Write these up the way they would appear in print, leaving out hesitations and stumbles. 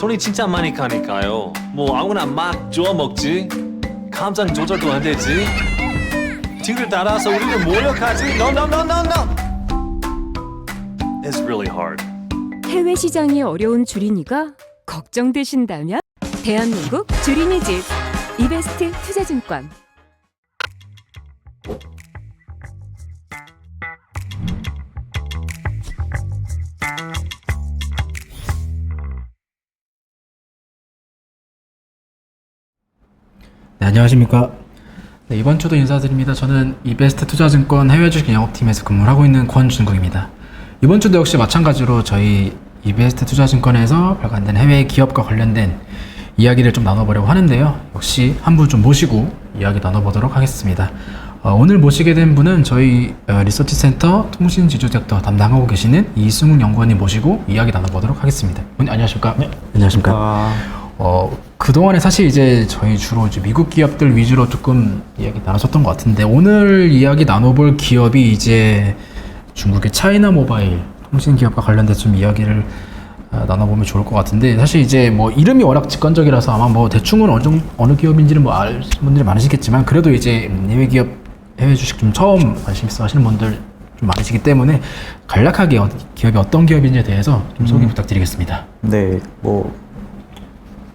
손이 진짜 많이 가니까요. 뭐 아무나 막 주워 먹지. 감정 조절도 안 되지. 뒤를 따라서 우리는 몰려가지. No, no, no, no, no. It's really hard. 해외 시장이 어려운 주린이가 걱정되신다면 대한민국 주린이 집 이베스트 투자증권. 네, 안녕하십니까. 네, 이번 주도 인사드립니다. 저는 이베스트 투자증권 해외 주식 영업팀에서 근무를 하고 있는 권준국입니다. 이번 주도 역시 마찬가지로 저희 이베스트 투자증권에서 발간된 해외 기업과 관련된 이야기를 좀 나눠보려고 하는데요. 역시 한 분 좀 모시고 이야기 나눠보도록 하겠습니다. 오늘 모시게 된 분은 저희 리서치센터 통신지주섹터 담당하고 계시는 이승욱 연구원님 모시고 이야기 나눠보도록 하겠습니다. 안녕하십니까? 네, 안녕하십니까? 그동안에 사실 이제 저희 주로 이제 미국 기업들 위주로 조금 이야기 나눴었던 것 같은데, 오늘 이야기 나눠볼 기업이 이제 중국의 차이나 모바일 통신 기업과 관련돼서 좀 이야기를 나눠보면 좋을 것 같은데, 사실 이제 뭐 이름이 워낙 직관적이라서 아마 뭐 대충은 어느 기업인지는 뭐 아시는 분들이 많으시겠지만, 그래도 이제 해외 기업, 해외 주식 좀 처음 관심 있어 하시는 분들 좀 많으시기 때문에 간략하게 기업이 어떤 기업인지에 대해서 좀 소개 부탁드리겠습니다. 네, 뭐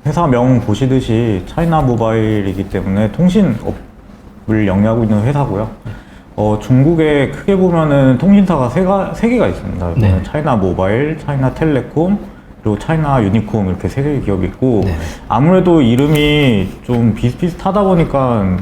회사명 보시듯이 차이나 모바일이기 때문에 통신업을 영위하고 있는 회사고요. 중국에 크게 보면은 통신사가 세 개가 있습니다. 네. 차이나 모바일, 차이나 텔레콤, 그리고 차이나 유니콤, 이렇게 세 개의 기업이 있고, 네. 아무래도 이름이 좀 비슷비슷하다 보니까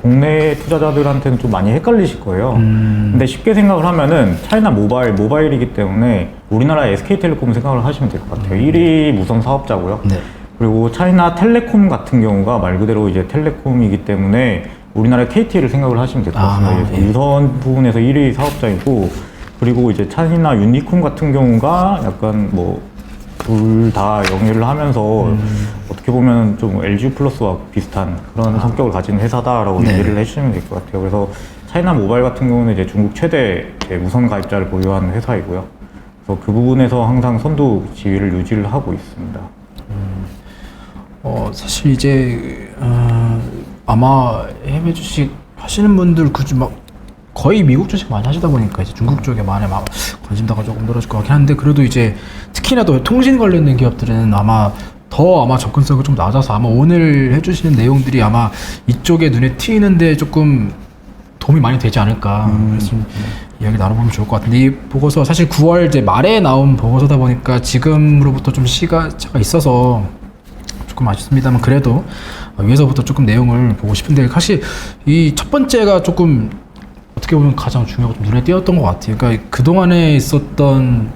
국내 투자자들한테는 좀 많이 헷갈리실 거예요. 근데 쉽게 생각을 하면은 차이나 모바일이기 때문에 우리나라 SK텔레콤 생각을 하시면 될 것 같아요. 1위 무선 사업자고요. 네. 그리고 차이나 텔레콤 같은 경우가 말 그대로 이제 텔레콤이기 때문에 우리나라의 KT를 생각을 하시면 될 것 같습니다. 예. 유선 부분에서 1위 사업자이고, 그리고 이제 차이나 유니콤 같은 경우가 약간 뭐 둘 다 영위를 하면서 어떻게 보면 좀 LG 플러스와 비슷한 그런 성격을 가진 회사다라고 네. 얘기를 해주시면 될 것 같아요. 그래서 차이나 모바일 같은 경우는 이제 중국 최대 무선 가입자를 보유하는 회사이고요. 그래서 그 부분에서 항상 선두 지위를 유지를 하고 있습니다. 사실 이제 아마 해외 주식 하시는 분들 굳이 막 거의 미국 주식 많이 하시다 보니까 이제 중국 쪽에 많이 막 관심도가 조금 떨어질 것 같긴 한데, 그래도 이제 특히나 또 통신 관련된 기업들은 아마 접근성이 좀 낮아서 아마 오늘 해주시는 내용들이 아마 이쪽에 눈에 띄는데 조금 도움이 많이 되지 않을까. 그래서 좀 이야기 나눠보면 좋을 것 같은데, 이 보고서 사실 9월 이제 말에 나온 보고서다 보니까 지금으로부터 좀 시간차가 있어서 조금 아쉽습니다만, 그래도 위에서부터 조금 내용을 보고 싶은데, 사실 이 첫 번째가 조금 어떻게 보면 가장 중요하고 좀 눈에 띄었던 것 같아요. 그러니까 그동안에 있었던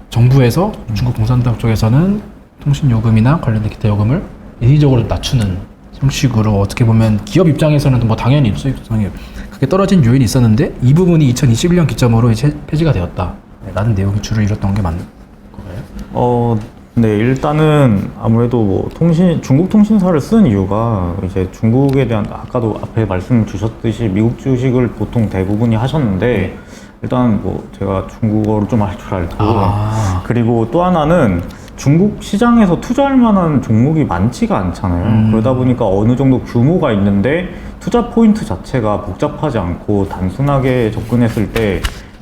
정부에서 중국 공산당 쪽에서는 통신 요금이나 관련된 기타 요금을 인위적으로 낮추는 형식으로, 어떻게 보면 기업 입장에서는 뭐 당연히 수익성이 크게 떨어진 요인이 있었는데, 이 부분이 2021년 기점으로 이제 폐지가 되었다 라는 내용이 주를 이뤘던 게 맞는 건가요? 네, 일단은 아무래도 뭐 중국 통신사를 쓴 이유가 이제 중국에 대한, 아까도 앞에 말씀 주셨듯이 미국 주식을 보통 대부분이 하셨는데, 일단 뭐 제가 중국어를 좀 할 줄 알고, 그리고 또 하나는 중국 시장에서 투자할 만한 종목이 많지가 않잖아요. 그러다 보니까 어느 정도 규모가 있는데 투자 포인트 자체가 복잡하지 않고 단순하게 접근했을 때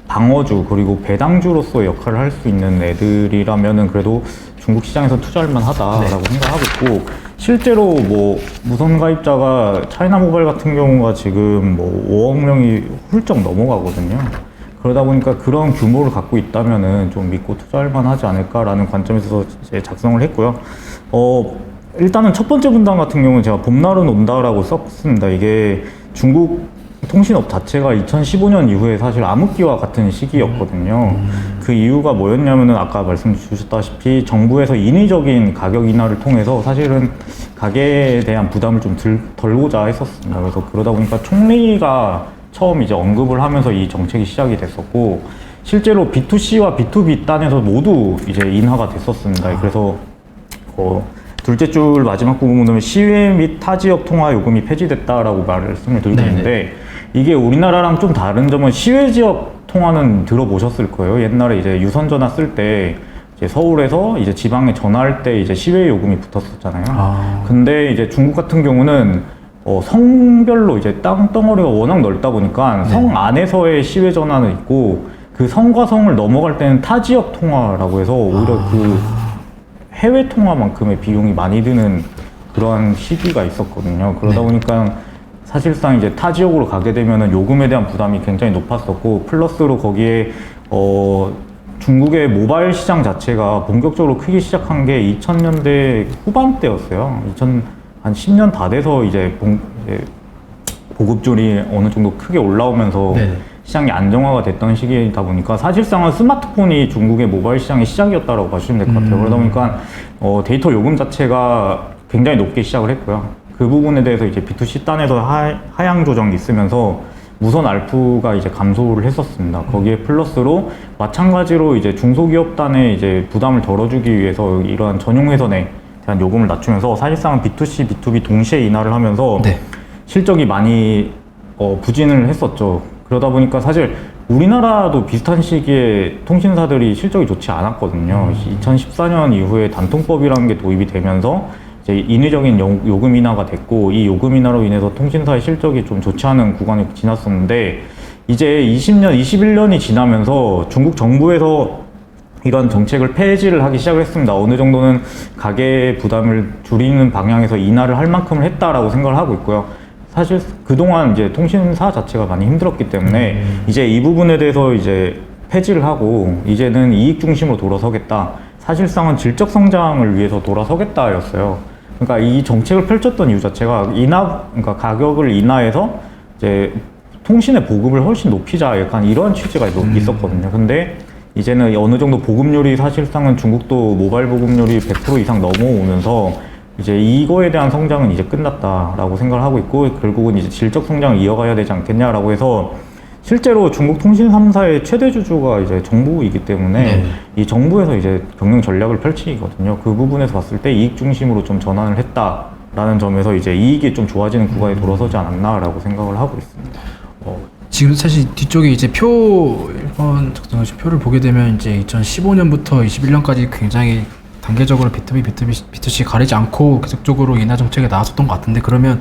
방어주 그리고 배당주로서의 역할을 할 수 있는 애들이라면은 그래도 중국 시장에서 투자할 만하다라고 생각하고 있고, 실제로 뭐 무선 가입자가 차이나 모바일 같은 경우가 지금 뭐 5억 명이 훌쩍 넘어가거든요. 그러다 보니까 그런 규모를 갖고 있다면은 좀 믿고 투자할 만하지 않을까라는 관점에서 이제 작성을 했고요. 일단은 첫 번째 분당 같은 경우는 제가 봄날은 온다라고 썼습니다. 이게 중국 통신업 자체가 2015년 이후에 사실 암흑기와 같은 시기였거든요. 그 이유가 뭐였냐면은 아까 말씀 주셨다시피 정부에서 인위적인 가격 인하를 통해서 사실은 가계에 대한 부담을 좀 덜고자 했었습니다. 그래서 그러다 보니까 총리가 처음 이제 언급을 하면서 이 정책이 시작이 됐었고, 실제로 B2C와 B2B 단에서 모두 이제 인하가 됐었습니다. 그래서 둘째 줄 마지막 부분을 보면 시외 및 타 지역 통화 요금이 폐지됐다라고 말씀을 드리고 있는데, 이게 우리나라랑 좀 다른 점은 시외 지역 통화는 들어보셨을 거예요. 옛날에 이제 유선 전화 쓸 때 이제 서울에서 이제 지방에 전화할 때 이제 시외 요금이 붙었었잖아요. 아. 근데 이제 중국 같은 경우는 성별로 이제 땅덩어리가 워낙 넓다 보니까 성 안에서의 시외 전화는 있고 그 성과 성을 넘어갈 때는 타 지역 통화라고 해서 오히려 그 해외 통화만큼의 비용이 많이 드는 그러한 시기가 있었거든요. 그러다 보니까 사실상 이제 타 지역으로 가게 되면은 요금에 대한 부담이 굉장히 높았었고 플러스로 거기에 중국의 모바일 시장 자체가 본격적으로 크기 시작한 게 2000년대 후반대였어요. 한 10년 다 돼서 이제 보급률이 어느 정도 크게 올라오면서 네. 시장이 안정화가 됐던 시기이다 보니까 사실상은 스마트폰이 중국의 모바일 시장의 시작이었다고 봐주시면 될 것 같아요. 그러다 보니까 데이터 요금 자체가 굉장히 높게 시작을 했고요. 그 부분에 대해서 이제 B2C 단에서 하향 조정이 있으면서 무선 ARPU가 이제 감소를 했었습니다. 거기에 플러스로 마찬가지로 이제 중소기업 단에 이제 부담을 덜어주기 위해서 이러한 전용 회선에 대한 요금을 낮추면서 사실상 B2C, B2B 동시에 인하를 하면서 네. 실적이 많이 부진을 했었죠. 그러다 보니까 사실 우리나라도 비슷한 시기에 통신사들이 실적이 좋지 않았거든요. 2014년 이후에 단통법이라는 게 도입이 되면서 이제 인위적인 요금 인하가 됐고 이 요금 인하로 인해서 통신사의 실적이 좀 좋지 않은 구간이 지났었는데 이제 20년, 21년이 지나면서 중국 정부에서 이런 정책을 폐지를 하기 시작을 했습니다. 어느 정도는 가계 부담을 줄이는 방향에서 인하를 할 만큼을 했다라고 생각을 하고 있고요. 사실 그동안 이제 통신사 자체가 많이 힘들었기 때문에 이제 이 부분에 대해서 이제 폐지를 하고 이제는 이익 중심으로 돌아서겠다. 사실상은 질적 성장을 위해서 돌아서겠다였어요. 그러니까 이 정책을 펼쳤던 이유 자체가 그러니까 가격을 인하해서 이제 통신의 보급을 훨씬 높이자 약간 이러한 취지가 있었거든요. 근데 이제는 어느 정도 보급률이 사실상은 중국도 모바일 보급률이 100% 이상 넘어오면서 이제 이거에 대한 성장은 이제 끝났다라고 생각을 하고 있고 결국은 이제 질적 성장을 이어가야 되지 않겠냐라고 해서 실제로 중국 통신 3사의 최대 주주가 이제 정부이기 때문에 이 정부에서 이제 경영 전략을 펼치거든요. 그 부분에서 봤을 때 이익 중심으로 좀 전환을 했다라는 점에서 이제 이익이 좀 좋아지는 구간에 돌아서지 않았나라고 생각을 하고 있습니다. 지금 사실 뒤쪽에 이제 일본 표를 보게 되면 이제 2015년부터 21년까지 굉장히 단계적으로 B2C 가리지 않고 계속적으로 인하 정책에 나왔었던 것 같은데 그러면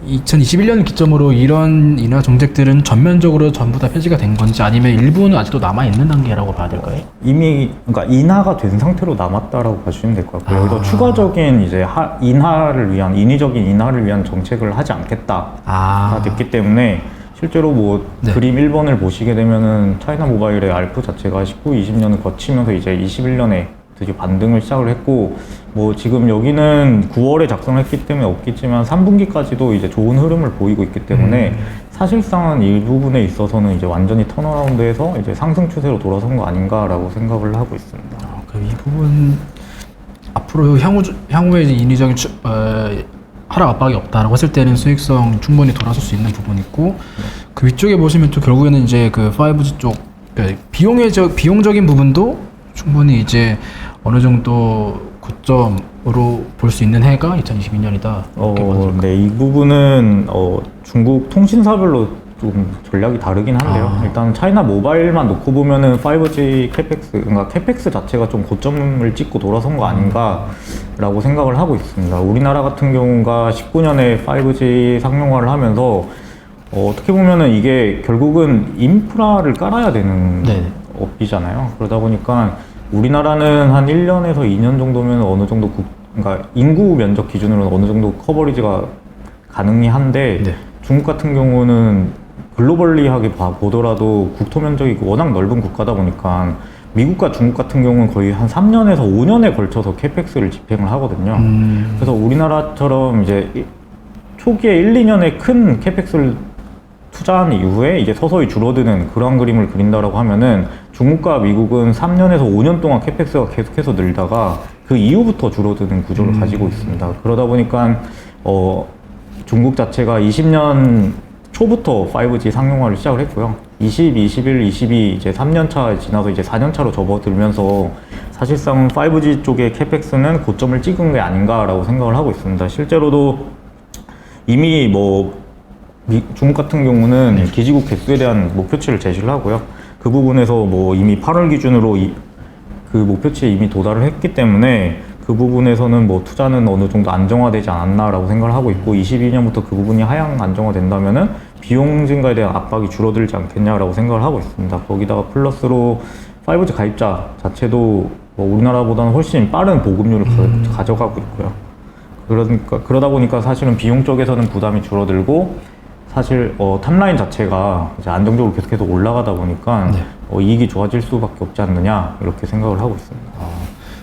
2021년 기점으로 이런 인하 정책들은 전면적으로 전부 다 폐지가 된 건지 아니면 일부는 아직도 남아있는 단계라고 봐야 될까요? 이미 그러니까 인하가 된 상태로 남았다라고 봐주시면 될 것 같고요. 그래서 추가적인 이제 인위적인 인하를 위한 정책을 하지 않겠다가 됐기 때문에 실제로 뭐 그림 1번을 보시게 되면은 차이나 모바일의 ARPU 자체가 19, 20년을 거치면서 이제 21년에 드디어 반등을 시작을 했고 뭐 지금 여기는 9월에 작성했기 때문에 없겠지만 3분기까지도 이제 좋은 흐름을 보이고 있기 때문에 사실상은 이 부분에 있어서는 이제 완전히 턴어라운드해서 이제 상승 추세로 돌아선 거 아닌가라고 생각을 하고 있습니다. 그럼 이 부분 앞으로 향후에 이제 인위적인 하락 압박이 없다라고 했을 때는 수익성 충분히 돌아설 수 있는 부분이 있고 그 위쪽에 보시면 또 결국에는 이제 그 5G 쪽 비용적인 부분도 충분히 이제 어느 정도 고점으로 볼 수 있는 해가 2022년이다. 네, 이 부분은 중국 통신사별로 좀 전략이 다르긴 한데요. 일단 차이나 모바일만 놓고 보면은 5G 캐펙스, 그러니까 캐펙스 자체가 좀 고점을 찍고 돌아선 거 아닌가라고 생각을 하고 있습니다. 우리나라 같은 경우가 19년에 5G 상용화를 하면서 어떻게 보면은 이게 결국은 인프라를 깔아야 되는 업이잖아요. 그러다 보니까 우리나라는 한 1년에서 2년 정도면 어느 정도 그러니까 인구 면적 기준으로는 어느 정도 커버리지가 가능히 한데 중국 같은 경우는 글로벌리하게 보더라도 국토 면적이 워낙 넓은 국가다 보니까 미국과 중국 같은 경우는 거의 한 3년에서 5년에 걸쳐서 캐펙스를 집행을 하거든요. 그래서 우리나라처럼 이제 초기에 1, 2년에 큰 캐펙스를 투자한 이후에 이제 서서히 줄어드는 그런 그림을 그린다라고 하면은 중국과 미국은 3년에서 5년 동안 캐펙스가 계속해서 늘다가 그 이후부터 줄어드는 구조를 가지고 있습니다. 그러다 보니까 중국 자체가 20년 초부터 5G 상용화를 시작을 했고요. 20, 21, 22 이제 3년차 지나서 이제 4년차로 접어들면서 사실상 5G 쪽의 캐펙스는 고점을 찍은 게 아닌가라고 생각을 하고 있습니다. 실제로도 이미 뭐 중국 같은 경우는 기지국 개수에 대한 목표치를 제시를 하고요. 그 부분에서 뭐 이미 8월 기준으로 그 목표치에 이미 도달을 했기 때문에 그 부분에서는 뭐 투자는 어느 정도 안정화되지 않았나라고 생각을 하고 있고 22년부터 그 부분이 하향 안정화된다면은 비용 증가에 대한 압박이 줄어들지 않겠냐라고 생각을 하고 있습니다. 거기다가 플러스로 5G 가입자 자체도 뭐 우리나라보다는 훨씬 빠른 보급률을 가져가고 있고요. 그러다 보니까 사실은 비용 쪽에서는 부담이 줄어들고 사실 탑라인 자체가 이제 안정적으로 계속해서 올라가다 보니까 네. 이익이 좋아질 수밖에 없지 않느냐 이렇게 생각을 하고 있습니다.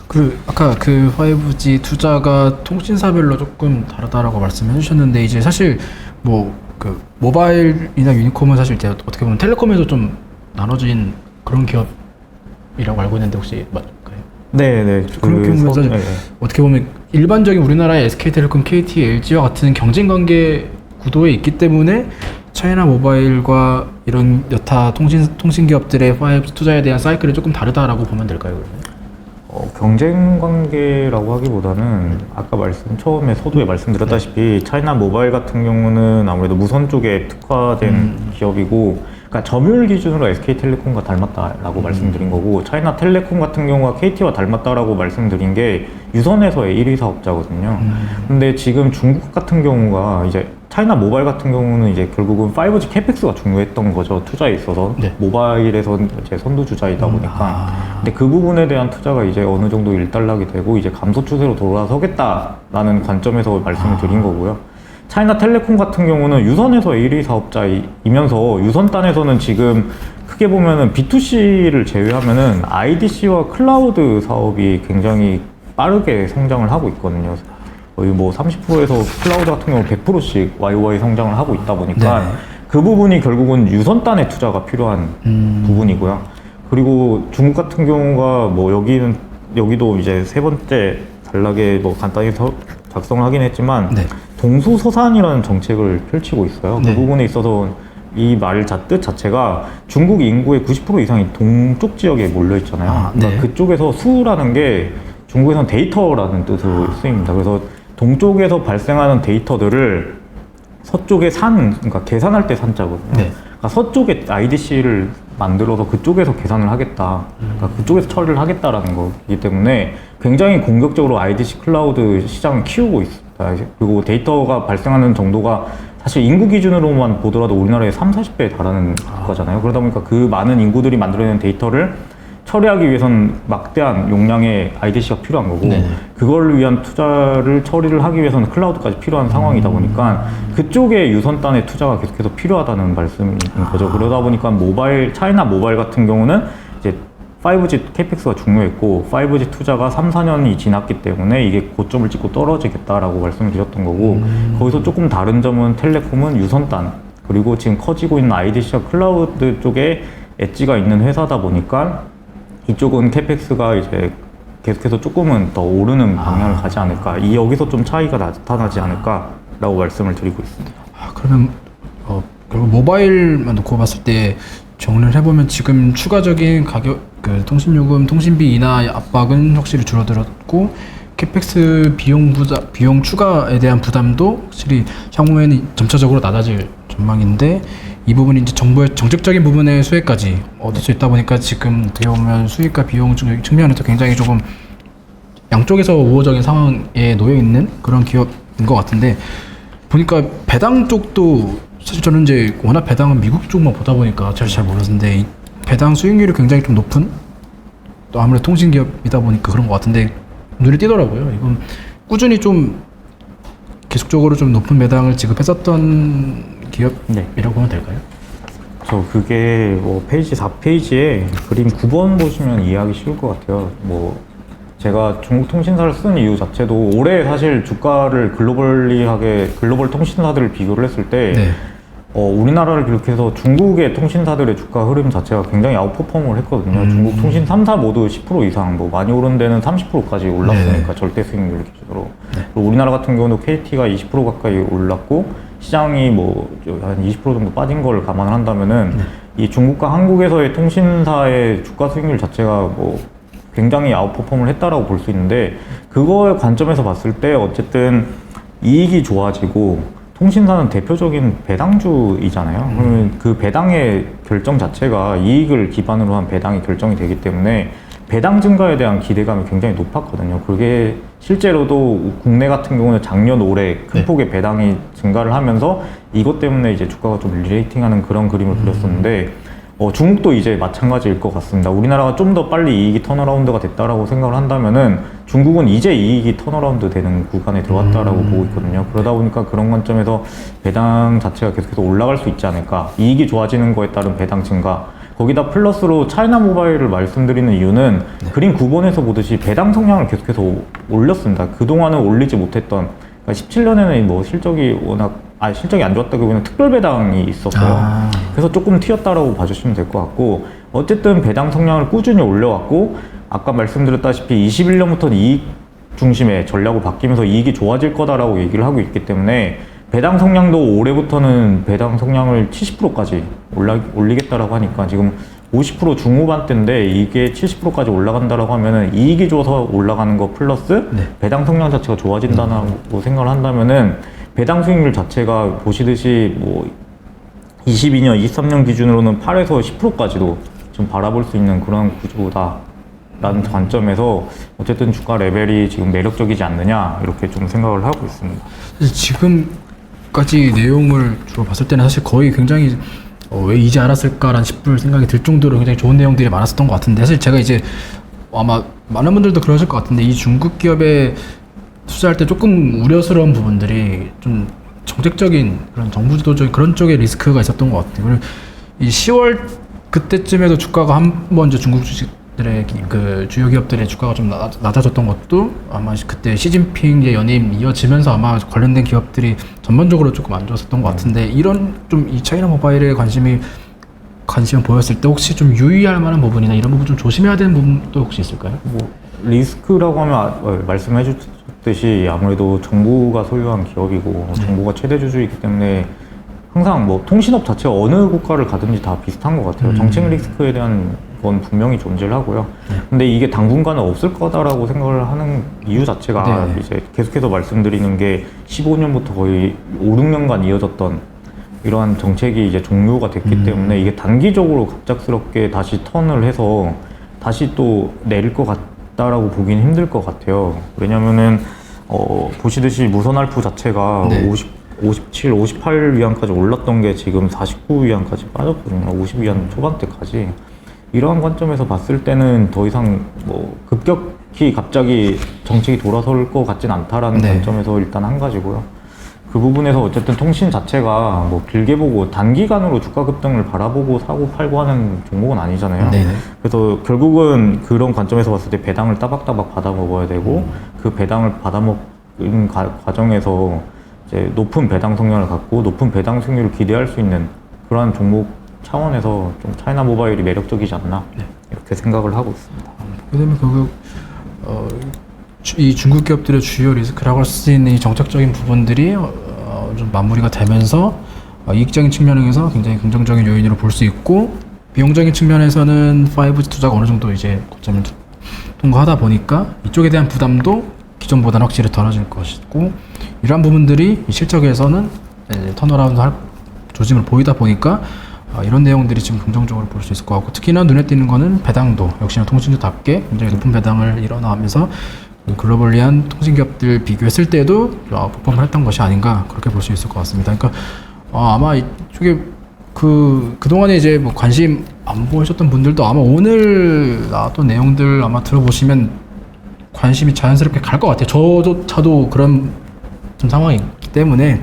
그 아까 그 5G 투자가 통신사별로 조금 다르다라고 말씀해 주셨는데 이제 사실 뭐 그 모바일이나 유니콤은 사실 이제 어떻게 보면 텔레콤에서 좀 나눠진 그런 기업이라고 알고 있는데 혹시 맞을까요? 네네. 그런 경우는 사실 어떻게 보면 일반적인 우리나라의 SK텔레콤, KT, LG와 같은 경쟁 관계 구도에 있기 때문에 차이나 모바일과 이런 여타 통신 기업들의 5G 투자에 대한 사이클이 조금 다르다라고 보면 될까요? 그러면? 경쟁 관계라고 하기보다는 아까 처음에 서두에 말씀드렸다시피 차이나 모바일 같은 경우는 아무래도 무선 쪽에 특화된 기업이고 그러니까 점유율 기준으로 SK텔레콤과 닮았다라고 말씀드린 거고 차이나 텔레콤 같은 경우가 KT와 닮았다라고 말씀드린 게 유선에서의 1위 사업자거든요. 근데 지금 중국 같은 경우가 이제 차이나 모바일 같은 경우는 이제 결국은 5G 캐펙스가 중요했던 거죠. 투자에 있어서. 네. 모바일에서 이제 선두주자이다 보니까. 근데 그 부분에 대한 투자가 이제 어느 정도 일단락이 되고 이제 감소 추세로 돌아서겠다라는 관점에서 말씀을 드린 거고요. 차이나 텔레콤 같은 경우는 유선에서 1위 사업자이면서 유선단에서는 지금 크게 보면은 B2C를 제외하면은 IDC와 클라우드 사업이 굉장히 빠르게 성장을 하고 있거든요. 거의 뭐 30%에서 클라우드 같은 경우 100%씩 YOY 성장을 하고 있다 보니까 네. 그 부분이 결국은 유선단의 투자가 필요한 부분이고요. 그리고 중국 같은 경우가 뭐 여기도 이제 세 번째 단락에 뭐 간단히 작성을 하긴 했지만 네. 동수서산이라는 정책을 펼치고 있어요. 네. 그 부분에 있어서 이 뜻 자체가 중국 인구의 90% 이상이 동쪽 지역에 몰려 있잖아요. 네. 그러니까 그쪽에서 수라는 게 중국에서는 데이터라는 뜻으로 쓰입니다. 그래서 동쪽에서 발생하는 데이터들을 서쪽에 그러니까 계산할 때 산자거든요. 네. 그러니까 서쪽에 IDC를 만들어서 그쪽에서 계산을 하겠다. 그러니까 그쪽에서 처리를 하겠다라는 거기 때문에 굉장히 공격적으로 IDC 클라우드 시장을 키우고 있습니다. 그리고 데이터가 발생하는 정도가 사실 인구 기준으로만 보더라도 우리나라의 30-40배에 달하는 거잖아요. 그러다 보니까 그 많은 인구들이 만들어내는 데이터를 처리하기 위해서는 막대한 용량의 IDC가 필요한 거고 네네. 그걸 위한 투자를 처리를 하기 위해서는 클라우드까지 필요한 상황이다 보니까 그쪽에 유선단의 투자가 계속해서 필요하다는 말씀인 거죠. 그러다 보니까 차이나 모바일 같은 경우는 이제 5G 캐펙스가 중요했고 5G 투자가 3-4년이 지났기 때문에 이게 고점을 찍고 떨어지겠다라고 말씀을 드렸던 거고 거기서 조금 다른 점은 텔레콤은 유선단 그리고 지금 커지고 있는 IDC와 클라우드 쪽에 엣지가 있는 회사다 보니까 이쪽은 캐펙스가 이제 계속해서 조금은 더 오르는 방향을 가지 않을까 여기서 좀 차이가 나타나지 않을까라고 말씀을 드리고 있습니다. 그러면 결국 모바일만 놓고 봤을 때 정리를 해보면 지금 추가적인 가격 그 통신요금 통신비 인하 압박은 확실히 줄어들었고 캐펙스 비용 추가에 대한 부담도 확실히 향후에는 점차적으로 낮아질 전망인데 이 부분이 이제 정부의 정책적인 부분의 수혜까지 얻을 수 있다 보니까 지금 어떻게 보면 수익과 비용 측면에서 굉장히 조금 양쪽에서 우호적인 상황에 놓여 있는 그런 기업인 것 같은데 보니까 배당 쪽도 사실 저는 이제 워낙 배당은 미국 쪽만 보다 보니까 잘 몰랐는데 이 배당 수익률이 굉장히 좀 높은 또 아무래도 통신 기업이다 보니까 그런 것 같은데 눈에 띄더라고요. 이건 꾸준히 좀 계속적으로 좀 높은 배당을 지급했었던 기업이라고 하면 될까요? 그게 뭐 페이지 4페이지에 그림 9번 보시면 이해하기 쉬울 것 같아요. 뭐 제가 중국 통신사를 쓴 이유 자체도 올해 사실 주가를 글로벌 통신사들을 비교를 했을 때 네. 우리나라를 비롯해서 중국의 통신사들의 주가 흐름 자체가 굉장히 아웃퍼폼을 했거든요. 중국 통신 3사 모두 10% 이상, 뭐 많이 오른 데는 30%까지 올랐으니까 절대 수익률 기준으로. 그리고 우리나라 같은 경우도 KT가 20% 가까이 올랐고 시장이 뭐 한 20% 정도 빠진 걸 감안을 한다면은 이 중국과 한국에서의 통신사의 주가 수익률 자체가 뭐 굉장히 아웃퍼폼을 했다라고 볼 수 있는데 그거의 관점에서 봤을 때 어쨌든 이익이 좋아지고 통신사는 대표적인 배당주이잖아요. 그러면 그 배당의 결정 자체가 이익을 기반으로 한 배당이 결정이 되기 때문에 배당 증가에 대한 기대감이 굉장히 높았거든요. 그게 실제로도 국내 같은 경우는 작년 올해 큰 폭의 배당이 증가를 하면서 이것 때문에 이제 주가가 좀 리레이팅하는 그런 그림을 그렸었는데 중국도 이제 마찬가지일 것 같습니다. 우리나라가 좀 더 빨리 이익이 턴어라운드가 됐다라고 생각을 한다면은 중국은 이제 이익이 턴어라운드 되는 구간에 들어왔다라고 보고 있거든요. 그러다 보니까 그런 관점에서 배당 자체가 계속해서 올라갈 수 있지 않을까. 이익이 좋아지는 거에 따른 배당 증가. 거기다 플러스로 차이나 모바일을 말씀드리는 이유는 그림 9번에서 보듯이 배당 성향을 계속해서 올렸습니다. 그동안은 올리지 못했던, 그러니까 17년에는 뭐 실적이 실적이 안 좋았다기보다는 특별 배당이 있었어요. 그래서 조금 튀었다라고 봐주시면 될 것 같고, 어쨌든 배당 성향을 꾸준히 올려왔고, 아까 말씀드렸다시피 21년부터는 이익 중심의 전략으로 바뀌면서 이익이 좋아질 거다라고 얘기를 하고 있기 때문에 배당 성향도 올해부터는 배당 성향을 70%까지 올리겠다라고 하니까 지금 50% 중후반대인데 이게 70%까지 올라간다라고 하면은 이익이 좋아서 올라가는 거 플러스 배당 성향 자체가 좋아진다고 생각을 한다면은 배당 수익률 자체가 보시듯이 뭐 22년, 23년 기준으로는 8에서 10%까지도 좀 바라볼 수 있는 그런 구조다라는 관점에서 어쨌든 주가 레벨이 지금 매력적이지 않느냐 이렇게 좀 생각을 하고 있습니다. 지금까지 내용을 주로 봤을 때는 사실 거의 굉장히 왜 이제 알았을까라는 싶을 생각이 들 정도로 굉장히 좋은 내용들이 많았었던 것 같은데, 사실 제가 이제 아마 많은 분들도 그러실 것 같은데 이 중국 기업에 투자할 때 조금 우려스러운 부분들이 좀 정책적인 그런 정부 주도적인 그런 쪽에 리스크가 있었던 것 같아요. 그리고 이 10월 그때쯤에도 주가가 한번 이제 중국 주식들의 그 주요 기업들의 주가가 좀 낮아졌던 것도 아마 그때 시진핑의 연임 이어지면서 아마 관련된 기업들이 전반적으로 조금 안 좋았었던 것 같은데, 이런 좀 이 차이나 모바일에 관심을 보였을 때 혹시 좀 유의할 만한 부분이나 이런 부분 좀 조심해야 되는 부분도 혹시 있을까요? 뭐 리스크라고 하면 말씀해 주셨듯이 아무래도 정부가 소유한 기업이고 정부가 최대 주주이기 때문에 항상 뭐 통신업 자체가 어느 국가를 가든지 다 비슷한 것 같아요. 정책 리스크에 대한 건 분명히 존재를 하고요. 근데 이게 당분간은 없을 거다라고 생각을 하는 이유 자체가 이제 계속해서 말씀드리는 게 15년부터 거의 5, 6년간 이어졌던 이러한 정책이 이제 종료가 됐기 때문에 이게 단기적으로 갑작스럽게 다시 턴을 해서 다시 또 내릴 것 같다라고 보기는 힘들 것 같아요. 왜냐면은 보시듯이 무선 알프 자체가 57, 58위안까지 올랐던 게 지금 49위안까지 빠졌거든요. 50위안 초반대까지. 이러한 관점에서 봤을 때는 더 이상 뭐 급격히 갑자기 정책이 돌아설 것 같진 않다라는 관점에서 일단 한 가지고요. 그 부분에서 어쨌든 통신 자체가 뭐 길게 보고 단기간으로 주가 급등을 바라보고 사고 팔고 하는 종목은 아니잖아요. 그래서 결국은 그런 관점에서 봤을 때 배당을 따박따박 받아 먹어야 되고 그 배당을 받아 먹는 과정에서 이제 높은 배당 성향을 갖고 높은 배당 수익률을 기대할 수 있는 그러한 종목 차원에서 좀 차이나 모바일이 매력적이지 않나 이렇게 생각을 하고 있습니다. 그다음에 이 중국 기업들의 주요 리스크라고 할 수 있는 이 정책적인 부분들이 좀 마무리가 되면서 이익적인 측면에서 굉장히 긍정적인 요인으로 볼 수 있고, 비용적인 측면에서는 5G 투자가 어느 정도 이제 고점을 통과하다 보니까 이쪽에 대한 부담도 기존보다는 확실히 덜어질 것이고, 이러한 부분들이 실적에서는 턴어라운드 할 조짐을 보이다 보니까 이런 내용들이 지금 긍정적으로 볼 수 있을 것 같고, 특히나 눈에 띄는 거는 배당도 역시나 통신주답게 굉장히 높은 배당을 일어나면서 글로벌리한 통신기업들 비교했을 때도 퍼폼을 했던 것이 아닌가 그렇게 볼 수 있을 것 같습니다. 그러니까 아마 이쪽에 그동안에 이제 뭐 관심 안 보이셨던 분들도 아마 오늘 나왔던 내용들 아마 들어보시면 관심이 자연스럽게 갈 것 같아요. 저도 그런 좀 상황이기 때문에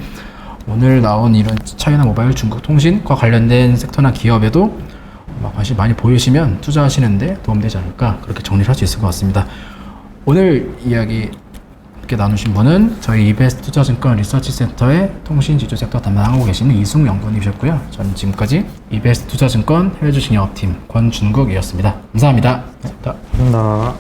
오늘 나온 이런 차이나 모바일 중국 통신과 관련된 섹터나 기업에도 관심 많이 보이시면 투자하시는데 도움되지 않을까 그렇게 정리를 할 수 있을 것 같습니다. 오늘 이야기 함께 나누신 분은 저희 이베스트 투자증권 리서치센터의 통신지주 섹터 담당하고 계시는 이승우 연구원이셨고요. 저는 지금까지 이베스트 투자증권 해외주식 영업팀 권준국이었습니다. 감사합니다. 감사합니다.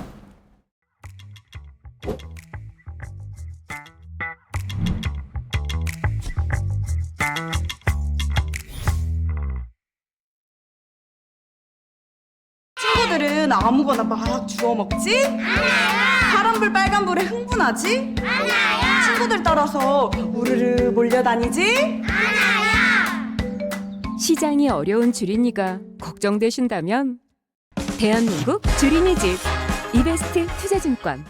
친구들은 아무거나 막 주워 먹지? 파란불 빨간불에 흥분하지? 친구들 따라서 우르르 몰려다니지? 시장이 어려운 주린이가 걱정되신다면 대한민국 주린이집 이베스트 투자증권